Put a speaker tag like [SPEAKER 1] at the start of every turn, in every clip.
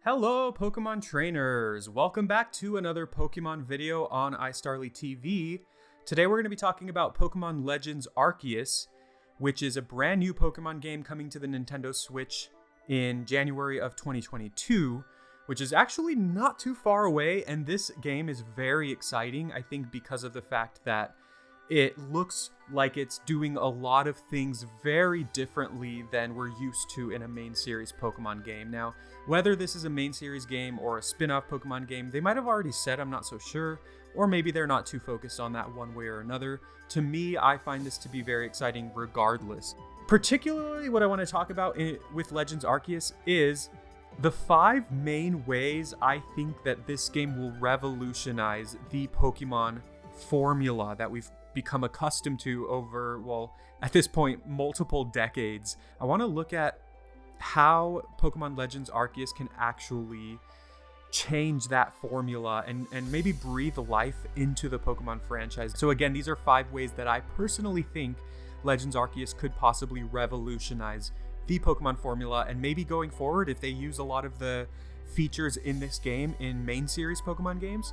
[SPEAKER 1] Hello, Pokemon trainers! Welcome back to another Pokemon video on iStarly TV. Today we're going to be talking about Pokemon Legends Arceus, which is a brand new Pokemon game coming to the Nintendo Switch in January of 2022, which is actually not too far away, and this game is very exciting, I think because of the fact that it looks like it's doing a lot of things very differently than we're used to in a main series Pokemon game. Now, whether this is a main series game or a spin-off Pokemon game, they might have already said, I'm not so sure, or maybe they're not too focused on that one way or another. To me, I find this to be very exciting regardless. Particularly what I want to talk about with Legends Arceus is the 5 main ways I think that this game will revolutionize the Pokemon formula that we've become accustomed to over, well, at this point, multiple decades. I want to look at how Pokemon Legends Arceus can actually change that formula and maybe breathe life into the Pokemon franchise. So again, these are 5 ways that I personally think Legends Arceus could possibly revolutionize the Pokemon formula, and maybe going forward, if they use a lot of the features in this game in main series Pokemon games,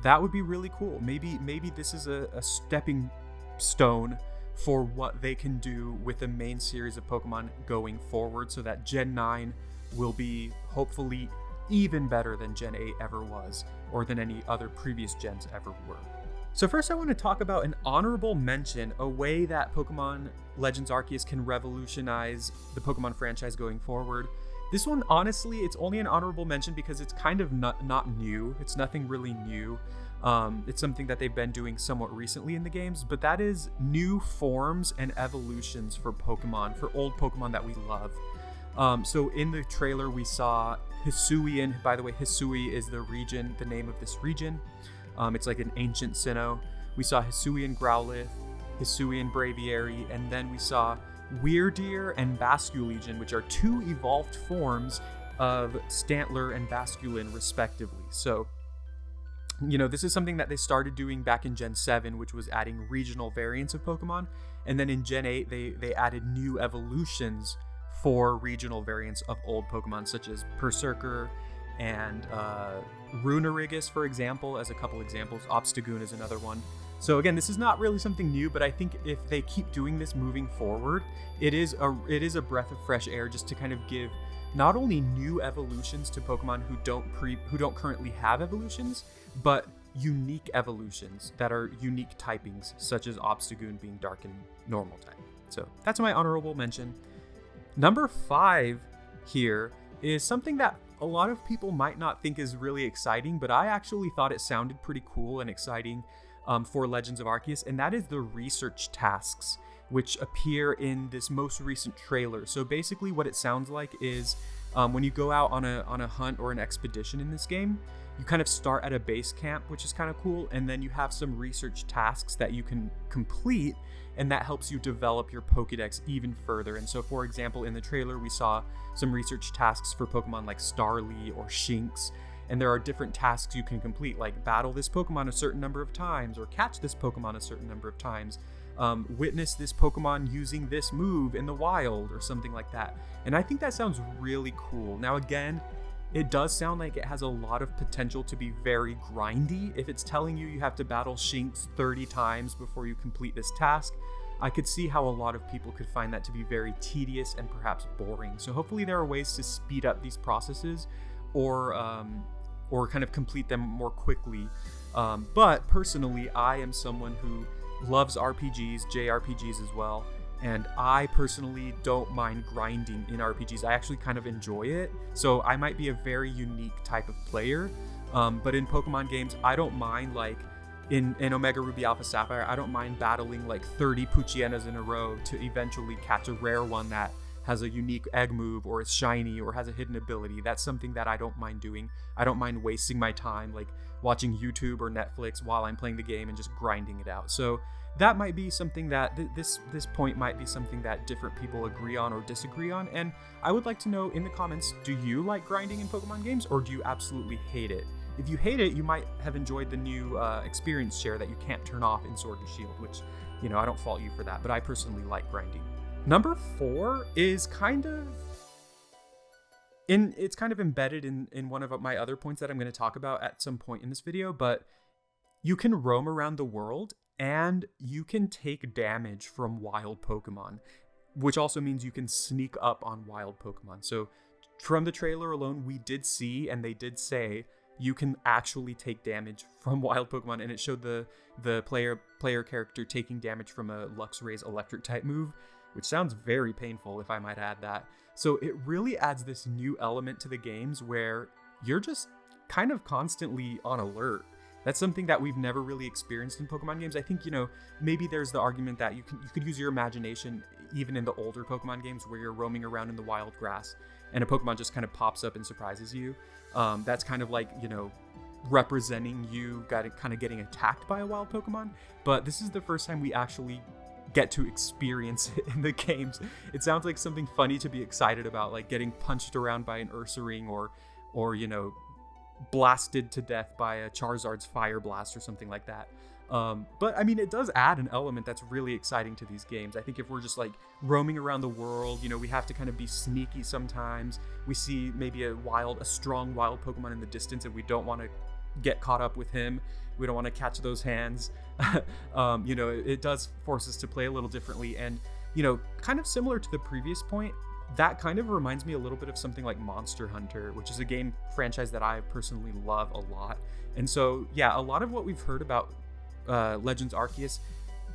[SPEAKER 1] that would be really cool. Maybe this is a stepping stone for what they can do with the main series of Pokemon going forward, so that Gen 9 will be hopefully even better than Gen 8 ever was, or than any other previous gens ever were. So first I want to talk about an honorable mention, a way that Pokemon Legends Arceus can revolutionize the Pokemon franchise going forward. This one, honestly, it's only an honorable mention because it's kind of not new. It's nothing really new. It's something that they've been doing somewhat recently in the games, but that is new forms and evolutions for Pokemon, for old Pokemon that we love. So in the trailer, we saw Hisuian. By the way, Hisui is the region, the name of this region. It's like an ancient Sinnoh. We saw Hisuian Growlithe, Hisuian Braviary, and then we saw Wyrdeer and Basculegion, which are 2 evolved forms of Stantler and Basculin, respectively. So, you know, this is something that they started doing back in Gen 7, which was adding regional variants of Pokemon. And then in Gen 8, they added new evolutions for regional variants of old Pokemon, such as Berserker and Runerigus, for example, as a couple examples. Obstagoon is another one. So again, this is not really something new, but I think if they keep doing this moving forward, it is a breath of fresh air just to kind of give not only new evolutions to Pokemon who don't currently have evolutions, but unique evolutions that are unique typings, such as Obstagoon being dark and normal type. So that's my honorable mention. Number 5 here is something that a lot of people might not think is really exciting, but I actually thought it sounded pretty cool and exciting for Legends of Arceus, and that is the research tasks, which appear in this most recent trailer. So basically what it sounds like is when you go out on a hunt or an expedition in this game, you kind of start at a base camp, which is kind of cool, and then you have some research tasks that you can complete, and that helps you develop your Pokédex even further. And so, for example, in the trailer, we saw some research tasks for Pokemon like Starly or Shinx, and there are different tasks you can complete, like battle this Pokemon a certain number of times, or catch this Pokemon a certain number of times, witness this Pokemon using this move in the wild, or something like that. And I think that sounds really cool. Now, again, it does sound like it has a lot of potential to be very grindy. If it's telling you have to battle Shinx 30 times before you complete this task, I could see how a lot of people could find that to be very tedious and perhaps boring. So hopefully there are ways to speed up these processes, or kind of complete them more quickly. But personally, I am someone who loves RPGs, JRPGs as well, and I personally don't mind grinding in RPGs. I actually kind of enjoy it, so I might be a very unique type of player. But in Pokemon games, I don't mind, like in Omega Ruby Alpha Sapphire, I don't mind battling like 30 Puchienas in a row to eventually catch a rare one that has a unique egg move, or is shiny, or has a hidden ability. That's something that I don't mind doing. I don't mind wasting my time like watching YouTube or Netflix while I'm playing the game and just grinding it out. So that might be something that this point might be something that different people agree on or disagree on. And I would like to know in the comments, do you like grinding in Pokemon games, or do you absolutely hate it? If you hate it, you might have enjoyed the new experience share that you can't turn off in Sword and Shield, which, you know, I don't fault you for that, but I personally like grinding. Number 4 is kind of it's kind of embedded in one of my other points that I'm going to talk about at some point in this video, but you can roam around the world and you can take damage from wild Pokemon, which also means you can sneak up on wild Pokemon. So from the trailer alone, we did see, and they did say, you can actually take damage from wild Pokemon, and it showed the player character taking damage from a Luxray's electric type move, which sounds very painful, if I might add that. So it really adds this new element to the games where you're just kind of constantly on alert. That's something that we've never really experienced in Pokemon games. I think, maybe there's the argument that you could use your imagination even in the older Pokemon games where you're roaming around in the wild grass and a Pokemon just kind of pops up and surprises you. That's kind of like, representing you kind of getting attacked by a wild Pokemon. But this is the first time we actually get to experience it in the games. It sounds like something funny to be excited about, like getting punched around by an Ursaring or blasted to death by a Charizard's Fire Blast or something like that. But I mean, it does add an element that's really exciting to these games. I think if we're just like roaming around the world, we have to kind of be sneaky sometimes. We see maybe a strong wild Pokemon in the distance and we don't want to get caught up with him. We don't want to catch those hands. It does force us to play a little differently. And, kind of similar to the previous point, that kind of reminds me a little bit of something like Monster Hunter, which is a game franchise that I personally love a lot. And so, yeah, a lot of what we've heard about Legends Arceus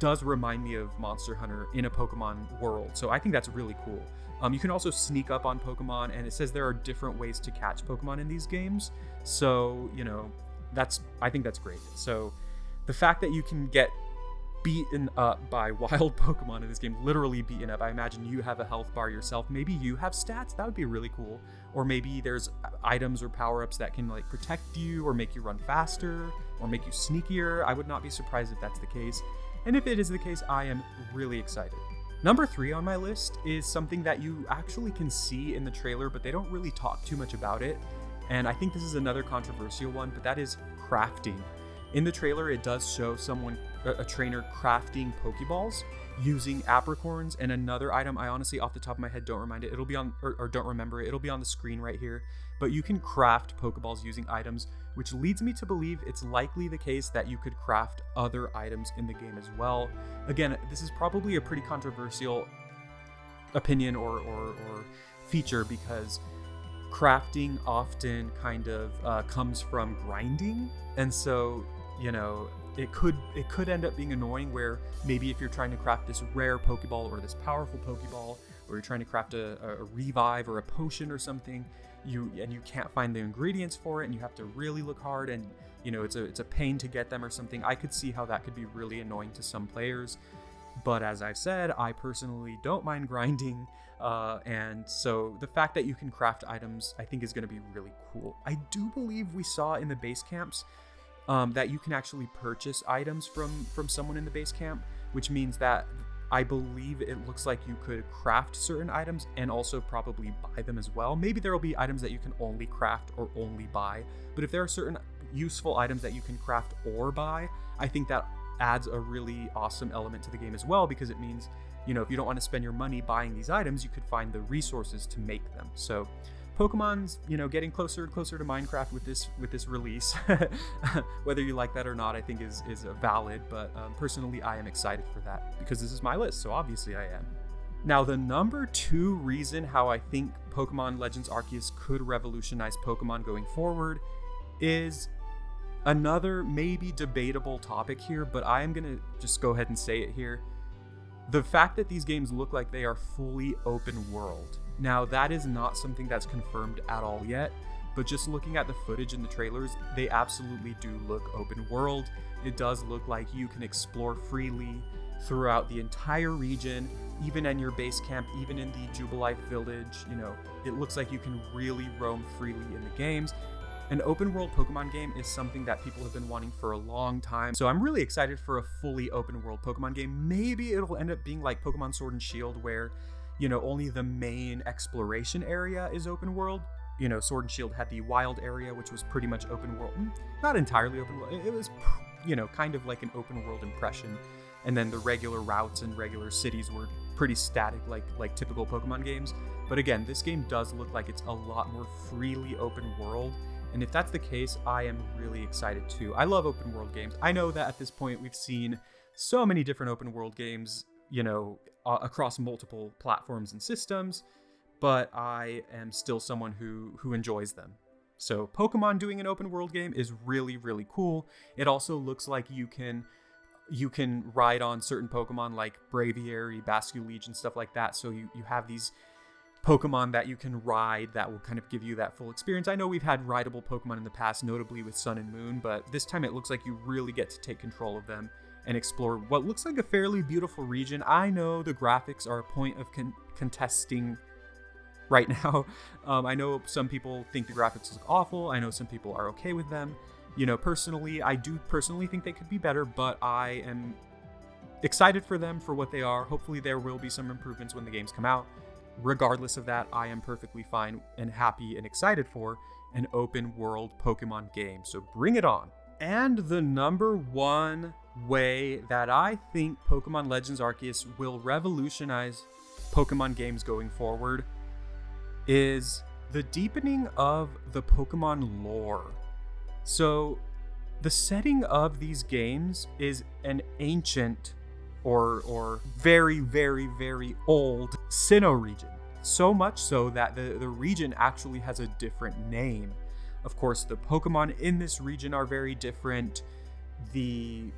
[SPEAKER 1] does remind me of Monster Hunter in a Pokemon world. So I think that's really cool. You can also sneak up on Pokemon, and it says there are different ways to catch Pokemon in these games. So, I think that's great. So the fact that you can get beaten up by wild Pokemon in this game, literally beaten up. I imagine you have a health bar yourself. Maybe you have stats. That would be really cool. Or maybe there's items or power-ups that can like protect you or make you run faster or make you sneakier. I would not be surprised if that's the case. And if it is the case, I am really excited. Number 3 on my list is something that you actually can see in the trailer, but they don't really talk too much about it. And I think this is another controversial one, but that is crafting. In the trailer, it does show a trainer crafting Pokeballs using apricorns and another item. I honestly, off the top of my head, don't remember it. It'll be on, or don't remember it. It'll be on the screen right here. But you can craft Pokeballs using items, which leads me to believe it's likely the case that you could craft other items in the game as well. Again, this is probably a pretty controversial opinion or feature because crafting often kind of comes from grinding, and so it could end up being annoying where maybe if you're trying to craft this rare Pokeball or this powerful Pokeball, or you're trying to craft a revive or a potion or something, you can't find the ingredients for it and you have to really look hard, and it's a pain to get them or something. I could see how that could be really annoying to some players. But as I've said, I personally don't mind grinding, and so the fact that you can craft items I think is going to be really cool. I do believe we saw in the base camps that you can actually purchase items from someone in the base camp, which means that I believe it looks like you could craft certain items and also probably buy them as well. Maybe there will be items that you can only craft or only buy, but if there are certain useful items that you can craft or buy, I think that adds a really awesome element to the game as well, because it means, if you don't want to spend your money buying these items, you could find the resources to make them. So Pokemon's, getting closer and closer to Minecraft with this release. Whether you like that or not, I think is valid, but personally I am excited for that because this is my list, so obviously I am. Now, the number 2 reason how I think Pokemon Legends Arceus could revolutionize Pokemon going forward is another maybe debatable topic here, but I am gonna just go ahead and say it here. The fact that these games look like they are fully open world. Now, that is not something that's confirmed at all yet, but just looking at the footage in the trailers, they absolutely do look open world. It does look like you can explore freely throughout the entire region, even in your base camp, even in the Jubilife village. It looks like you can really roam freely in the games. An open world Pokemon game is something that people have been wanting for a long time. So I'm really excited for a fully open world Pokemon game. Maybe it'll end up being like Pokemon Sword and Shield where, only the main exploration area is open world. Sword and Shield had the wild area, which was pretty much open world. Not entirely open world. It was, kind of like an open world impression. And then the regular routes and regular cities were pretty static, like typical Pokemon games. But again, this game does look like it's a lot more freely open world. And if that's the case, I am really excited too. I love open world games. I know that at this point we've seen so many different open world games, across multiple platforms and systems, but I am still someone who enjoys them. So Pokemon doing an open world game is really, really cool. It also looks like you can ride on certain Pokemon like Braviary, Basculegion, stuff like that. So you have these Pokemon that you can ride that will kind of give you that full experience. I know we've had rideable Pokemon in the past, notably with Sun and Moon, but this time it looks like you really get to take control of them and explore what looks like a fairly beautiful region. I know the graphics are a point of contesting right now. I know some people think the graphics look awful. I know some people are okay with them. Personally, I do personally think they could be better, but I am excited for them for what they are. Hopefully there will be some improvements when the games come out. Regardless of that, I am perfectly fine and happy and excited for an open world Pokemon game. So bring it on. And the number one way that I think Pokemon Legends Arceus will revolutionize Pokemon games going forward is the deepening of the Pokemon lore. So the setting of these games is an ancient or very, very, very old Sinnoh region. So much so that the region actually has a different name. Of course, the Pokemon in this region are very different. The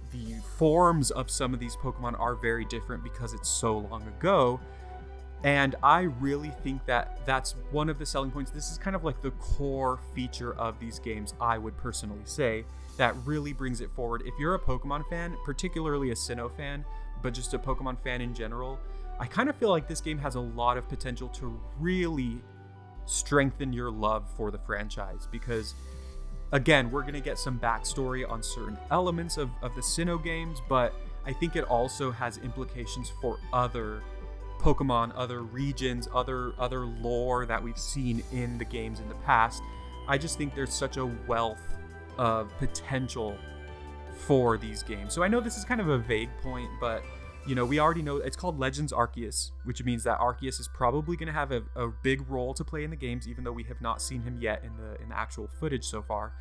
[SPEAKER 1] forms of some of these Pokemon are very different because it's so long ago. And I really think that that's one of the selling points. This is kind of like the core feature of these games, I would personally say, that really brings it forward. If you're a Pokemon fan, particularly a Sinnoh fan, but just a Pokemon fan in general, I kind of feel like this game has a lot of potential to really strengthen your love for the franchise. Because, again, we're going to get some backstory on certain elements of the Sinnoh games, but I think it also has implications for other Pokemon, other regions, other lore that we've seen in the games in the past. I just think there's such a wealth of potential for these games. So I know this is kind of a vague point, but we already know it's called Legends Arceus, which means that Arceus is probably going to have a big role to play in the games, even though we have not seen him yet in the actual footage so far.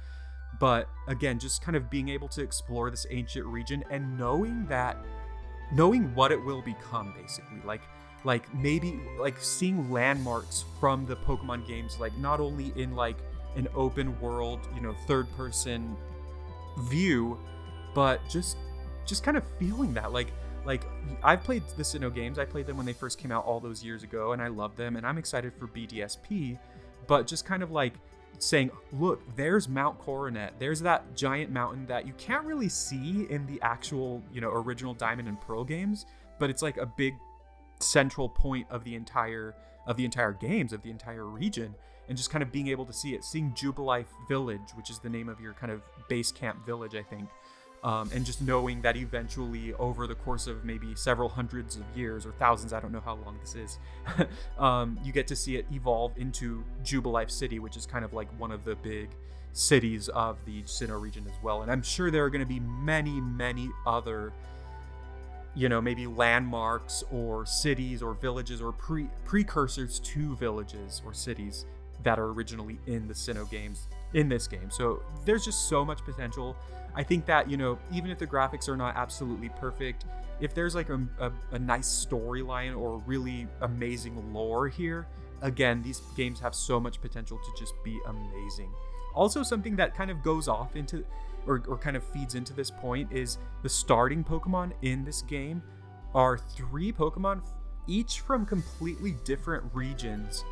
[SPEAKER 1] But again, just kind of being able to explore this ancient region and knowing what it will become, basically, like maybe like seeing landmarks from the Pokemon games, like not only in like an open world, third person view, but just kind of feeling that like I've played the Sinnoh games. I played them when they first came out all those years ago, and I love them, and I'm excited for BDSP, but just kind of like saying, look, there's Mount Coronet. There's that giant mountain that you can't really see in the actual, original Diamond and Pearl games, but it's like a big central point of the entire games, of the entire region, and just kind of being able to see it, seeing Jubilife Village, which is the name of your kind of base camp village, I think. And just knowing that eventually over the course of maybe several hundreds of years or thousands, I don't know how long this is, you get to see it evolve into Jubilife City, which is kind of like one of the big cities of the Sinnoh region as well. And I'm sure there are going to be many, many other, maybe landmarks or cities or villages or precursors to villages or cities that are originally in the Sinnoh games in this game. So there's just so much potential. I think that, even if the graphics are not absolutely perfect, if there's like a nice storyline or really amazing lore here, again, these games have so much potential to just be amazing. Also, something that kind of goes off into or kind of feeds into this point is the starting Pokemon in this game are 3 Pokemon, each from completely different regions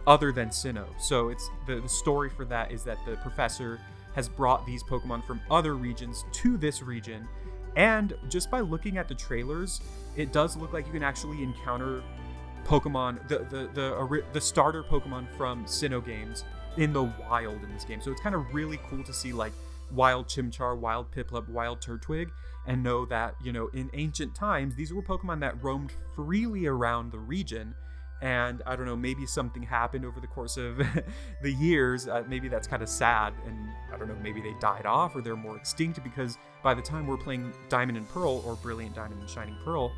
[SPEAKER 1] other than Sinnoh. So it's the story for that is that the professor has brought these Pokemon from other regions to this region, and just by looking at the trailers, it does look like you can actually encounter Pokemon, the starter Pokemon from Sinnoh games in the wild in this game. So it's kind of really cool to see like wild Chimchar, wild Piplup, wild Turtwig, and know that, in ancient times, these were Pokemon that roamed freely around the region. And I don't know, maybe something happened over the course of the years. Maybe that's kind of sad. And I don't know, maybe they died off or they're more extinct, because by the time we're playing Diamond and Pearl or Brilliant Diamond and Shining Pearl,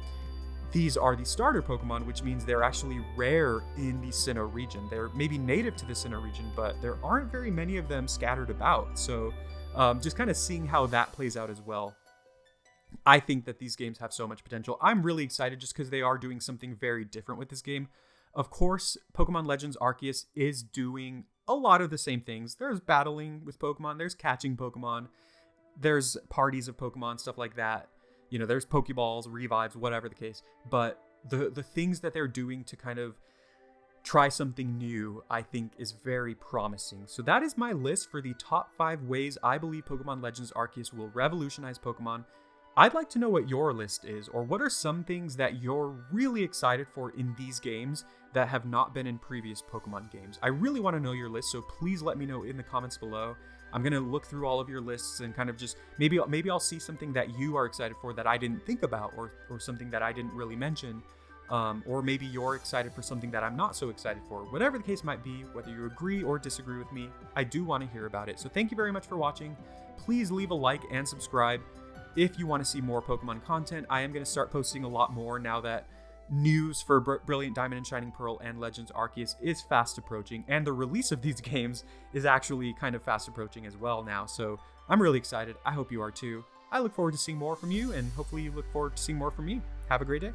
[SPEAKER 1] these are the starter Pokemon, which means they're actually rare in the Sinnoh region. They're maybe native to the Sinnoh region, but there aren't very many of them scattered about. So just kind of seeing how that plays out as well. I think that these games have so much potential. I'm really excited just because they are doing something very different with this game. Of course, Pokemon Legends Arceus is doing a lot of the same things. There's battling with Pokemon, there's catching Pokemon, there's parties of Pokemon, stuff like that. You know, there's Pokeballs, revives, whatever the case. But the things that they're doing to kind of try something new, I think is very promising. So that is my list for the top 5 ways I believe Pokemon Legends Arceus will revolutionize Pokemon. I'd like to know what your list is, or what are some things that you're really excited for in these games that have not been in previous Pokemon games. I really want to know your list, so please let me know in the comments below. I'm going to look through all of your lists and kind of just, maybe I'll see something that you are excited for that I didn't think about, or something that I didn't really mention. Or maybe you're excited for something that I'm not so excited for. Whatever the case might be, whether you agree or disagree with me, I do want to hear about it. So thank you very much for watching. Please leave a like and subscribe if you want to see more Pokemon content. I am going to start posting a lot more now that news for Brilliant Diamond and Shining Pearl and Legends Arceus is fast approaching, and the release of these games is actually kind of fast approaching as well now. So I'm really excited. I hope you are too. I look forward to seeing more from you, and hopefully you look forward to seeing more from me. Have a great day.